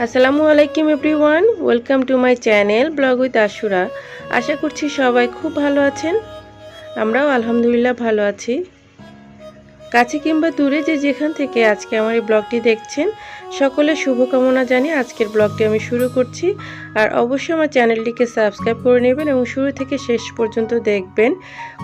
আসসালামু আলাইকুম everyone, welcome to my channel vlog with Ashura. আশা করছি সবাই খুব ভালো আছেন। আমরাও আলহামদুলিল্লাহ ভালো আছি। কাছে কিংবা দূরে যে যেখান থেকে আজকে আমার এই ব্লগটি দেখছেন, সকলের শুভকামনা জানিয়ে আজকের ব্লগটি আমি শুরু করছি। আর অবশ্যই আমার চ্যানেলটিকে সাবস্ক্রাইব করে নেবেন এবং শুরু থেকে শেষ পর্যন্ত দেখবেন।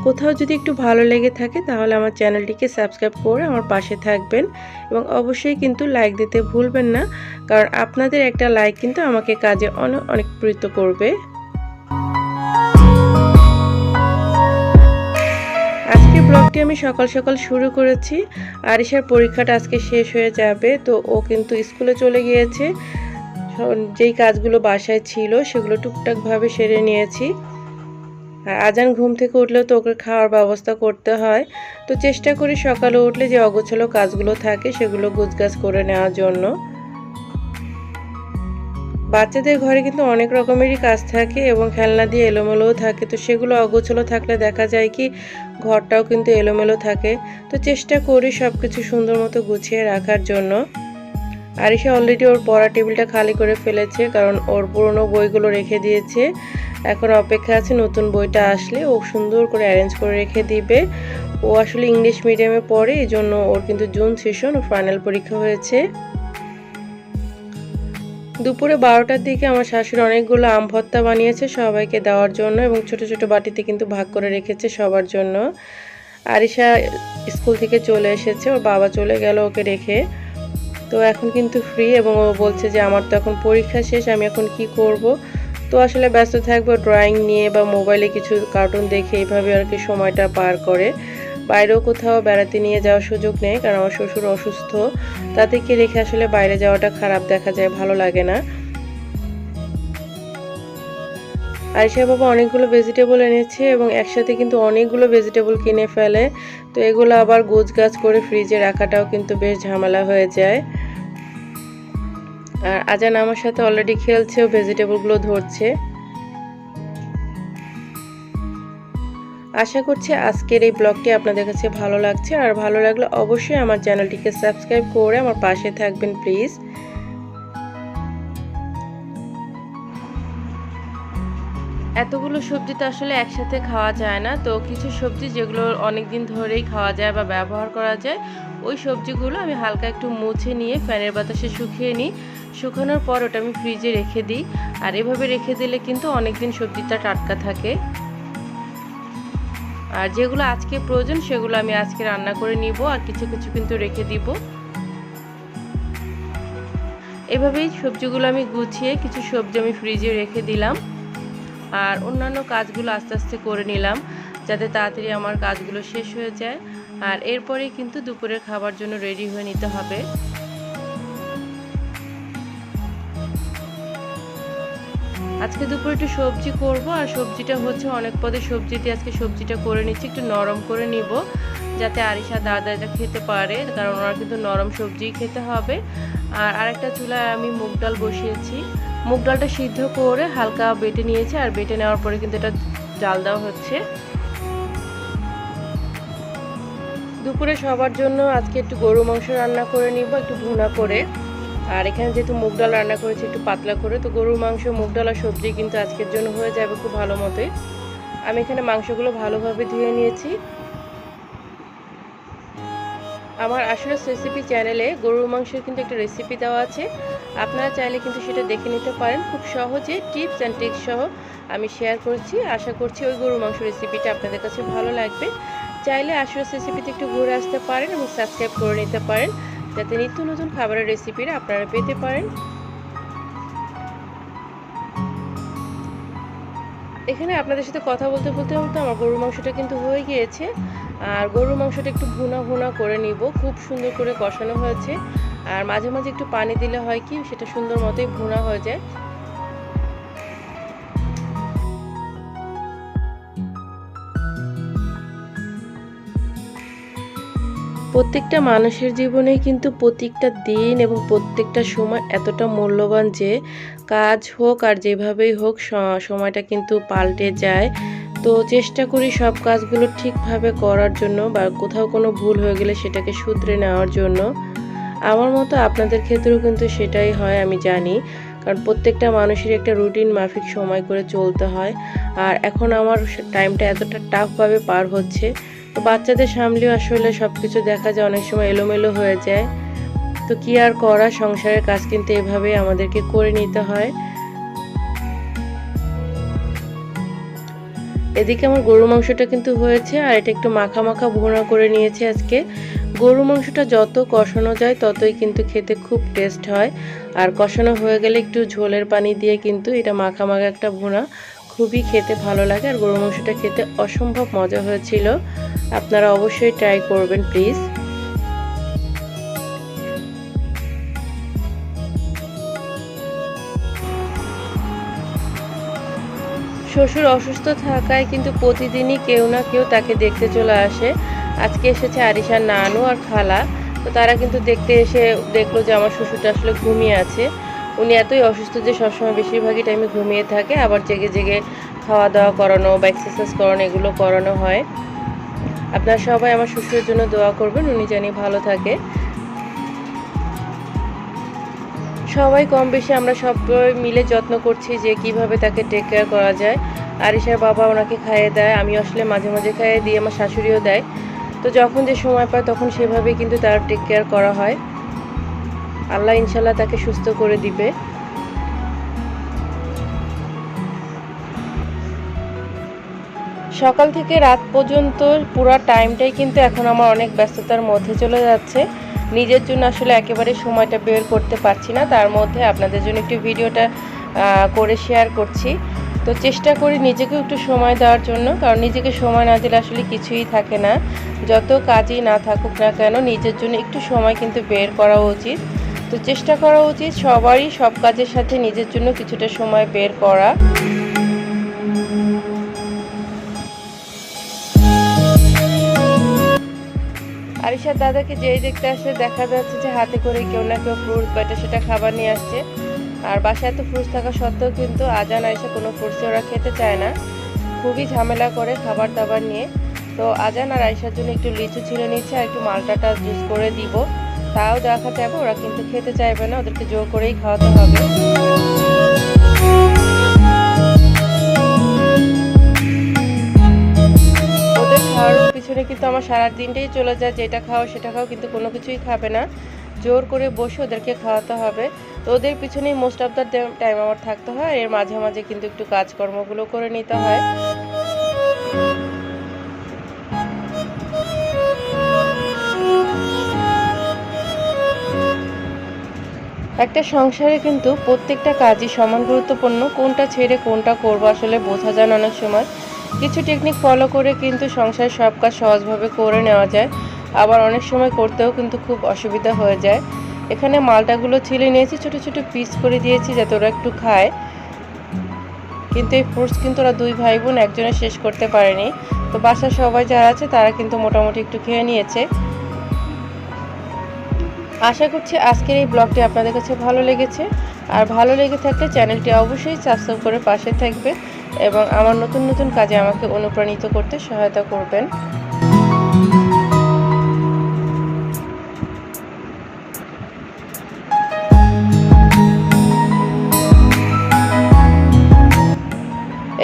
কোথাও যদি একটু ভালো লেগে থাকে তাহলে আমার চ্যানেলটিকে সাবস্ক্রাইব করে আমার পাশে থাকবেন এবং অবশ্যই কিন্তু লাইক দিতে ভুলবেন না, কারণ আপনাদের একটা লাইক কিন্তু আমাকে কাজে অনেক অনেক প্রীত করবে। আজকে ব্লগটি আমি সকাল সকাল শুরু করেছি। আরিশার পরীক্ষাটা আজকে শেষ হয়ে যাবে, তো ও কিন্তু স্কুলে চলে গিয়েছে। যেই কাজগুলো বাসায় ছিল সেগুলো টুকটাকভাবে সেরে নিয়েছি। আর আজান ঘুম থেকে উঠলেও তো ওকে খাওয়ার ব্যবস্থা করতে হয়, তো চেষ্টা করি সকালে উঠলে যে অগোছালো কাজগুলো থাকে সেগুলো গোছগাছ করে নেওয়ার জন্য। বাচ্চাদের ঘরে কিন্তু অনেক রকমেরই কাজ থাকে এবং খেলনা দিয়ে এলোমেলোও থাকে, তো সেগুলো অগোছালো থাকলে দেখা যায় কি ঘরটাও কিন্তু এলোমেলো থাকে। তো চেষ্টা করি সব কিছু সুন্দর মতো গুছিয়ে রাখার জন্য। আরিশা অলরেডি ওর পড়া টেবিলটা খালি করে ফেলেছে, কারণ ওর পুরনো বইগুলো রেখে দিয়েছে। এখন অপেক্ষা আছে নতুন বইটা আসলে ও সুন্দর করে অ্যারেঞ্জ করে রেখে দিবে। ও আসলে ইংলিশ মিডিয়ামে পড়ে, এই জন্য ওর কিন্তু জুন সেশন ও ফাইনাল পরীক্ষা হয়েছে। দুপুরে 12টার দিকে আমার শাশুড়ি অনেকগুলো আম ভর্তা বানিয়েছে সবাইকে দেওয়ার জন্য এবং ছোট ছোট বাটিতে কিন্তু ভাগ করে রেখেছে সবার জন্য। আরিশা স্কুল থেকে চলে এসেছে, ওর বাবা চলে গেল ওকে রেখে। তো এখন কিন্তু ফ্রি এবং ও বলছে যে আমার তো এখন পরীক্ষা শেষ, আমি এখন কি করব। তো আসলে ব্যস্ত থাকবো ড্রয়িং নিয়ে বা মোবাইলে কিছু কার্টুন দেখে, এইভাবে আর কি সময়টা পার করে। বাইরেও কোথাও বেড়াতে নিয়ে যাওয়ার সুযোগ নেই, কারণ আমার শ্বশুর অসুস্থ। তাদেরকে রেখে আসলে বাইরে যাওয়াটা খারাপ দেখা যায়, ভালো লাগে না। আয়েশা বাবা অনেকগুলো ভেজিটেবল এনেছে এবং একসাথে কিন্তু অনেকগুলো ভেজিটেবল কিনে ফেলে, তো এগুলো আবার গোছগাছ করে ফ্রিজে রাখাটাও কিন্তু বেশ ঝামেলা হয়ে যায়। আর আজান আমার সাথে অলরেডি খেলছে, ও ভেজিটেবলগুলো ধরছে। আশা করছি আজকের এই ব্লগটি আপনাদের কাছে ভালো লাগছে, আর ভালো লাগলে অবশ্যই আমার চ্যানেলটিকে সাবস্ক্রাইব করে আমার পাশে থাকবেন প্লিজ। এতগুলো সবজি তো আসলে একসাথে খাওয়া যায় না, তো কিছু সবজি যেগুলো অনেক দিন ধরেই খাওয়া যায় বা ব্যবহার করা যায়, ওই সবজিগুলো আমি হালকা একটু মুছে নিয়ে ফ্যানের বাতাসে শুকিয়ে নিই। শুকানোর পর ওটা আমি ফ্রিজে রেখে দিই। আর এভাবে রেখে দিলে কিন্তু অনেক দিন সবজিটা টাটকা থাকে। আর যেগুলো আজকে প্রয়োজন সেগুলো আমি আজকে রান্না করে নিব, আর কিছু কিছু কিন্তু রেখে দিব। এভাবেই সবজিগুলো আমি গুছিয়ে কিছু সবজি আমি ফ্রিজে রেখে দিলাম, আর অন্যান্য কাজগুলো আস্তে আস্তে করে নিলাম যাতে তাড়াতাড়ি আমার কাজগুলো শেষ হয়ে যায়। আর এরপরে কিন্তু দুপুরের খাবার জন্য রেডি হয়ে নিতে হবে। আজকে দুপুরে একটু সবজি করব, আর সবজিটা হচ্ছে অনেক পদের সবজি দিয়ে আজকে সবজিটা করে নিচ্ছি, একটু নরম করে নিব যাতে আরিশা দাদা এটা খেতে পারে, কারণ ওরা কিন্তু নরম সবজিই খেতে হবে। আর আরেকটা চুলায় আমি মুগ ডাল বসিয়েছি। মুগ ডালটা সিদ্ধ করে হালকা বেটে নিয়েছি, আর বেটে নেওয়ার পরে কিন্তু এটা জাল দেওয়া হচ্ছে। দুপুরে সবার জন্য আজকে একটু গরু মাংস রান্না করে নিব, একটু ভুনা করে। আর এখানে যেহেতু মুগ ডাল রান্না করেছি একটু পাতলা করে, তো গরুর মাংস, মুগ ডাল আর সবজি কিন্তু আজকের জন্য হয়ে যাবে খুব ভালো মতোই। আমি এখানে মাংসগুলো ভালোভাবে ধুয়ে নিয়েছি। আমার আসলে রেসিপি চ্যানেলে গরুর মাংসের কিন্তু একটা রেসিপি দেওয়া আছে, আপনারা চাইলে কিন্তু সেটা দেখে নিতে পারেন। খুব সহজে টিপস অ্যান্ড ট্রিক্স সহ আমি শেয়ার করছি। আশা করছি ওই গরুর মাংস রেসিপিটা আপনাদের কাছে ভালো লাগবে। চাইলে আসলে রেসিপিতে একটু ঘুরে আসতে পারেন এবং সাবস্ক্রাইব করে নিতে পারেন, যাতে নিত্য নতুন খাবারের রেসিপিটা আপনারা পেতে পারেন। এখানে আপনাদের সাথে কথা বলতে বলতে বলতে আমার গরুর মাংসটা কিন্তু হয়ে গিয়েছে। আর গরুর মাংসটা একটু ভুনা ভুনা করে নিব, খুব সুন্দর করে কষানো হয়েছে। আর মাঝে মাঝে একটু পানি দিলে হয় কি সেটা সুন্দর মতোই ভুনা হয়ে যায়। প্রত্যেকটা মানুষের জীবনেই কিন্তু প্রত্যেকটা দিন এবং প্রত্যেকটা সময় এতটা মূল্যবান যে কাজ হোক আর যেভাবেই হোক সময়টা কিন্তু পাল্টে যায়। তো চেষ্টা করি সব কাজগুলো ঠিকভাবে করার জন্য, বা কোথাও কোনো ভুল হয়ে গেলে সেটাকে শুধরে নেওয়ার জন্য। আমার মতো আপনাদের ক্ষেত্রেও কিন্তু সেটাই হয় আমি জানি, কারণ প্রত্যেকটা মানুষের একটা রুটিন মাফিক সময় করে চলতে হয়। আর এখন আমার টাইমটা এতটা টাফভাবে পার হচ্ছে, তো বাচ্চাদের সামলেও আসলে সব কিছু দেখা যায় অনেক সময় এলোমেলো হয়ে যায়। তো কি আর করা, সংসারের কাজ কিন্তু এভাবেই আমাদেরকে করে নিতে হয়। এদিকে আমার গরু মাংসটা কিন্তু হয়েছে, আর এটা একটু মাখা মাখা ভুনা করে নিয়েছি আজকে। গরু মাংসটা যত কষানো যায় ততই কিন্তু খেতে খুব টেস্ট হয়। আর কষানো হয়ে গেলে একটু ঝোলের পানি দিয়ে কিন্তু এটা মাখা মাখা একটা ভুনা খুবই খেতে ভালো লাগে। আর গরু মাংসটা খেতে অসম্ভব মজা হয়েছিল, আপনারা অবশ্যই ট্রাই করবেন প্লিজ। শ্বশুর অসুস্থ থাকায় কিন্তু প্রতিদিনই কেউ না কেউ তাকে দেখতে চলে আসে। আজকে এসেছে আরিশার নানু আর খালা। তো তারা কিন্তু দেখতে এসে দেখলো যে আমার শ্বশুরটা আসলে ঘুমিয়ে আছে। উনি এতই অসুস্থ যে সবসময় বেশিরভাগই টাইমে ঘুমিয়ে থাকে, আবার জেগে জেগে খাওয়া দাওয়া করানো বা এক্সারসাইজ করানো এগুলো করানো হয়। আপনারা সবাই আমার শ্বশুরের জন্য দোয়া করবেন, উনি জানি ভালো থাকে। সবাই কম বেশি আমরা সবাই মিলে যত্ন করছি যে কিভাবে তাকে টেক কেয়ার করা যায়। আরিশার বাবা ওনাকে খাইয়ে দেয়, আমি আসলে মাঝে মাঝে খাইয়ে দিই, আমার শাশুড়িও দেয়। তো যখন যে সময় পায় তখন সেভাবেই কিন্তু তার টেক কেয়ার করা হয়। আল্লাহ ইনশাল্লাহ তাকে সুস্থ করে দিবে। সকাল থেকে রাত পর্যন্ত পুরো টাইমটাই কিন্তু এখন আমার অনেক ব্যস্ততার মধ্যে চলে যাচ্ছে। নিজের জন্য আসলে একেবারে সময়টা বের করতে পারছি না, তার মধ্যে আপনাদের জন্য একটু ভিডিওটা করে শেয়ার করছি। তো চেষ্টা করি নিজেকে একটু সময় দেওয়ার জন্য, কারণ নিজেকে সময় না দিলে আসলে কিছুই থাকে না। যত কাজই না থাকুক না কেন নিজের জন্য একটু সময় কিন্তু বের করা উচিত। তো চেষ্টা করা উচিত সবারই সব কাজের সাথে নিজের জন্য কিছুটা সময় বের করা। আরিশার দাদাকে যেই দেখতে আসে দেখা যাচ্ছে যে হাতে করে কেউ না কেউ ফ্রুটস বা এটা সেটা খাবার নিয়ে আসছে। আর বাসায় এত ফ্রুটস থাকা সত্ত্বেও কিন্তু আজান আরিশা কোনো ফ্রুটসই ওরা খেতে চায় না, খুবই ঝামেলা করে খাবার দাবার নিয়ে। তো আজান আর আরিশার জন্য একটু লিচু ছিঁড়ে নিচ্ছে আর একটু মালটাটা জুস করে দিব, তাও দেখা যাবে ওরা কিন্তু খেতে চাইবে না, ওদেরকে জোর করেই খাওয়াতে হবে। খাওয়ার পিছনে কিন্তু আমার সারা দিনটাই চলে যায়, যেটা খাও সেটা খাও, কিন্তু কোনো কিছুই খাবে না। জোর করে বসে ওদেরকে খাওয়াতে হবে। তো ওদের পিছনেই মোস্ট অফ দ্য টাইম আমার থাকতে হয়, এর মাঝে মাঝে কিন্তু একটু কাজকর্মগুলো করে নিতে হয়। একটা সংসারে কিন্তু প্রত্যেকটা কাজই সমান গুরুত্বপূর্ণ, কোনটা ছেড়ে কোনটা করবো আসলে বোঝা যায় না অনেক সময়। কিছু টেকনিক ফলো করে কিন্তু সংসারের সব কাজ সহজভাবে করে নেওয়া যায়, আবার অনেক সময় করতেও কিন্তু খুব অসুবিধা হয়ে যায়। এখানে মালটাগুলো ছিলে নিয়েছি, ছোট ছোট পিস করে দিয়েছি যাতে ওরা একটু খায়। কিন্তু এই ফ্রুটস কিন্তু ওরা দুই ভাই বোন একজনে শেষ করতে পারেনি। তো বাসার সবাই যারা আছে তারা কিন্তু মোটামুটি একটু খেয়ে নিয়েছে। আশা করছি আজকের এই ব্লগটি আপনাদের কাছে ভালো লেগেছে। আর ভালো লেগে থাকলে চ্যানেলটি অবশ্যই সাবস্ক্রাইব করে পাশে থাকবে এবং আমার নতুন নতুন কাজে আমাকে অনুপ্রাণিত করতে সহায়তা করবেন।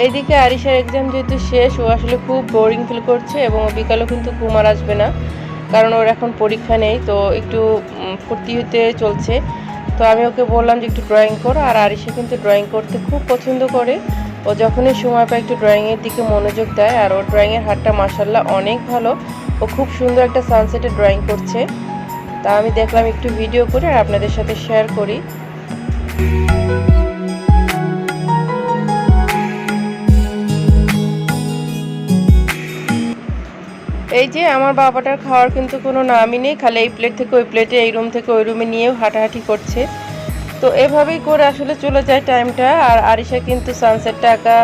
এইদিকে আরিশার এক্সাম যেহেতু শেষ, ও আসলে খুব বোরিং ফিল করছে এবং বিকালেও কিন্তু ঘুম আর আসবে না, কারণ ওর এখন পরীক্ষা নেই। তো একটু ফুর্তি হতে চলছে। তো আমি ওকে বললাম যে একটু ড্রয়িং করো, আর আরিশা কিন্তু ড্রয়িং করতে খুব পছন্দ করে। ও যখনই সময় পায় একটু ড্রয়িংয়ের দিকে মনোযোগ দেয়, আর ওর ড্রয়িংয়ের হাতটা মাশাআল্লাহ অনেক ভালো। ও খুব সুন্দর একটা সানসেটে ড্রয়িং করছে। তা আমি দেখলাম একটু ভিডিও করে আর আপনাদের সাথে শেয়ার করি। এই যে আমার বাবাটার খাওয়ার কিন্তু কোনো নামই নেই, খালি এই প্লেট থেকে ওই প্লেটে, এই রুম থেকে ওই রুমে নিয়েও হাঁটাহাঁটি করছে। তো এভাবেই করে আসলে চলে যায় টাইমটা। আর আরিশা কিন্তু সানসেটটা আঁকা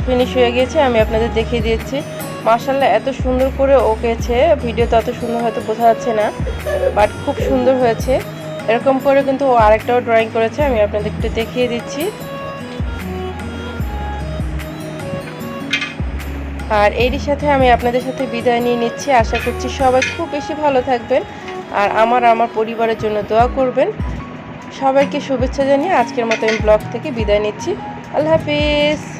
ফিনিশ হয়ে গেছে, আমি আপনাদের দেখিয়ে দিয়েছি। মাশাআল্লাহ এত সুন্দর করে ওকেছে, ভিডিওতে অত সুন্দর হয়তো বোঝা যাচ্ছে না, বাট খুব সুন্দর হয়েছে। এরকম করে কিন্তু ও আরেকটাও ড্রয়িং করেছে, আমি আপনাদের একটু দেখিয়ে দিচ্ছি। আর এরই সাথে আমি আপনাদের সাথে বিদায় নিয়ে নিচ্ছি। আশা করছি সবাই খুব বেশি ভালো থাকবেন। আর আমার পরিবারের জন্য দোয়া করবেন। সবাইকে শুভেচ্ছা জানিয়ে আজকের মতো আমি ব্লগ থেকে বিদায় নিচ্ছি। আল্লাহ হাফেজ।